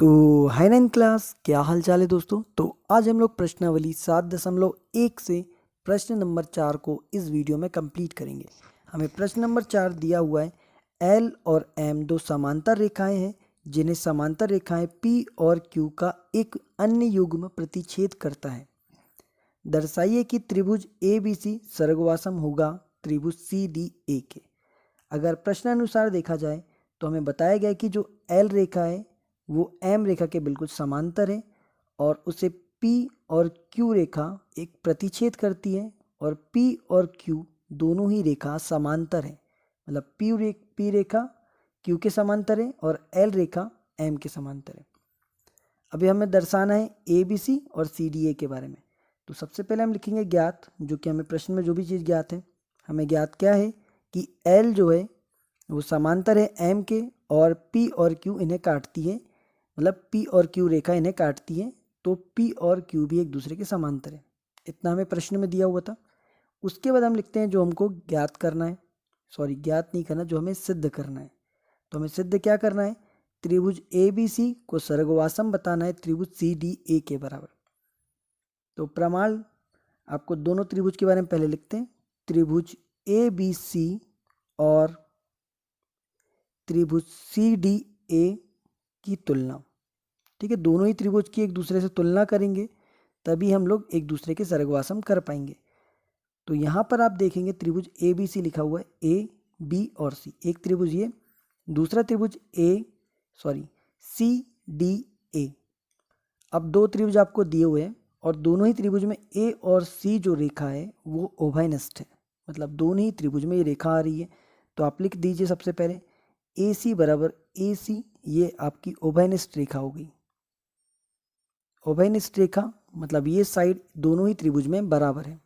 तो हाय nine class, क्या हाल चाल है दोस्तों। तो आज हम लोग प्रश्नावली 7.1 से प्रश्न नंबर 4 को इस वीडियो में कंप्लीट करेंगे। हमें प्रश्न नंबर 4 दिया हुआ है, एल और एम दो समांतर रेखाएं हैं जिन्हें समांतर रेखाएं पी और क्यू का एक अन्य युग्म प्रतिच्छेद करता है। दर्शाइए कि त्रिभुज ए बी सी सर्गवासम होगा त्रिभुज सी डी ए के। अगर प्रश्नानुसार देखा जाए तो हमें बताया गया कि जो एल रेखा है वो एम रेखा के बिल्कुल समांतर है और उसे पी और क्यू रेखा एक प्रतिच्छेद करती है और पी और क्यू दोनों ही रेखा समांतर है। मतलब पी रेखा क्यू के समांतर है और एल रेखा एम के समांतर है। अभी हमें दर्शाना है ए बी सी और सी डी ए के बारे में। तो सबसे पहले हम लिखेंगे ज्ञात, जो कि हमें प्रश्न में जो भी चीज़ ज्ञात है। हमें ज्ञात क्या है कि एल जो है वो समांतर है एम के और पी और क्यू इन्हें काटती है। मतलब पी और क्यू रेखा इन्हें काटती है, तो पी और क्यू भी एक दूसरे के समांतर है। इतना हमें प्रश्न में दिया हुआ था। उसके बाद हम लिखते हैं जो हमको ज्ञात करना है, सॉरी ज्ञात नहीं करना, जो हमें सिद्ध करना है। तो हमें सिद्ध क्या करना है, त्रिभुज ए बी सी को सर्गवासम बताना है त्रिभुज सी डी ए के बराबर। तो प्रमाण आपको दोनों त्रिभुज के बारे में पहले लिखते हैं। त्रिभुज ए बी सी और त्रिभुज सी डी ए की तुलना। ठीक है, दोनों ही त्रिभुज की एक दूसरे से तुलना करेंगे तभी हम लोग एक दूसरे के सर्गवासम कर पाएंगे। तो यहाँ पर आप देखेंगे त्रिभुज ए बी सी लिखा हुआ है, ए बी और सी एक त्रिभुज ये, दूसरा त्रिभुज सी डी ए। अब दो त्रिभुज आपको दिए हुए हैं और दोनों ही त्रिभुज में ए और सी जो रेखा है वो उभयनिष्ठ है। मतलब दोनों ही त्रिभुज में ये रेखा आ रही है। तो आप लिख दीजिए सबसे पहले ए सी बराबर ए सी, ये आपकी उभयनिष्ठ रेखा हो गई। उभयनिष्ठ रेखा मतलब ये साइड दोनों ही त्रिभुज में बराबर है।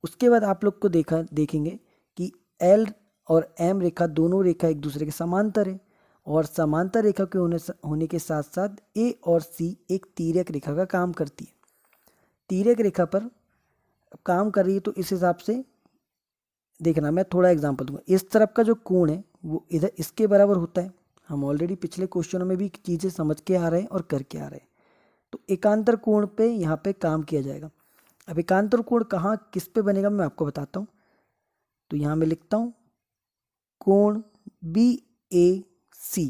उसके बाद आप लोग को देखेंगे कि एल और एम रेखा दोनों रेखा एक दूसरे के समांतर है और समांतर रेखा के होने के साथ साथ ए और सी एक तिर्यक रेखा का काम करती है। तिर्यक रेखा पर काम कर रही है, तो इस हिसाब से देखना, मैं थोड़ा एग्जांपल दूंगा। इस तरफ का जो कोण है वो इधर इसके बराबर होता है। हम ऑलरेडी पिछले क्वेश्चनों में भी चीज़ें समझ के आ रहे हैं और करके आ रहे हैं। तो एकांतर कोण पे यहाँ पे काम किया जाएगा। अब एकांतर कोण कहाँ किस पे बनेगा मैं आपको बताता हूँ। तो यहाँ मैं लिखता हूँ कोण बी ए सी।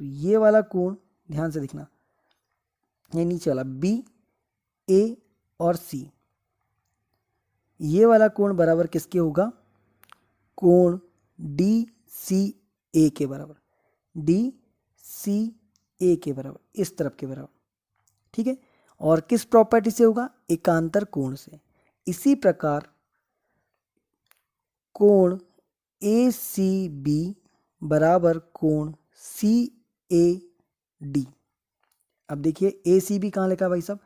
तो ये वाला कोण ध्यान से देखना, ये नीचे वाला बी ए और सी, ये वाला कोण बराबर किसके होगा, कोण डी सी ए के बराबर, डी सी ए के बराबर, इस तरफ के बराबर। ठीक है, और किस प्रॉपर्टी से होगा, एकांतर कोण से। इसी प्रकार कोण ए सी बी बराबर कोण सी ए डी। अब देखिए ए सी बी कहाँ लिखा भाई साहब,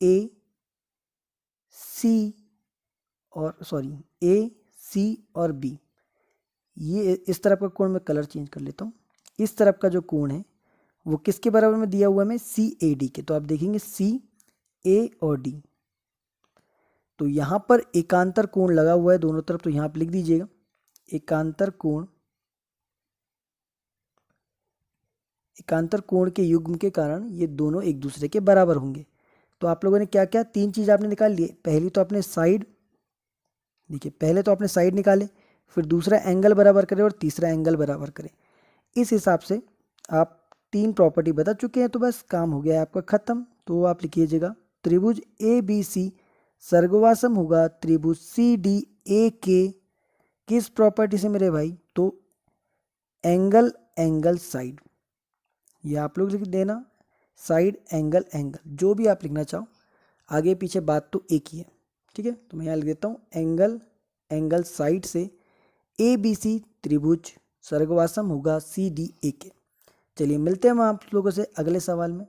ए सी और बी, ये इस तरफ का कोण, मैं कलर चेंज कर लेता हूँ। इस तरफ का जो कोण है वो किसके बराबर में दिया हुआ है, सी ए डी के। तो आप देखेंगे सी ए और डी। तो यहाँ पर एकांतर कोण लगा हुआ है दोनों तरफ, तो यहाँ पर लिख दीजिएगा एकांतर कोण के युग्म के कारण ये दोनों एक दूसरे के बराबर होंगे। तो आप लोगों ने क्या क्या, तीन चीज आपने निकाल लिए। पहले तो आपने साइड निकाले, फिर दूसरा एंगल बराबर करें और तीसरा एंगल बराबर करें। इस हिसाब से आप तीन प्रॉपर्टी बता चुके हैं, तो बस काम हो गया है आपका खत्म। तो आप लिखिएगा त्रिभुज ए बी सी सर्गवासम होगा त्रिभुज सी डी ए के किस प्रॉपर्टी से मेरे भाई, तो एंगल साइड। ये आप लोग लिख देना, साइड एंगल जो भी आप लिखना चाहो, आगे पीछे बात तो एक ही है। ठीक है, तो मैं यहाँ लिख देता हूँ एंगल साइड से ए बी सी त्रिभुज सर्गवासम होगा सी डी ए के। चलिए मिलते हैं हम आप लोगों से अगले सवाल में।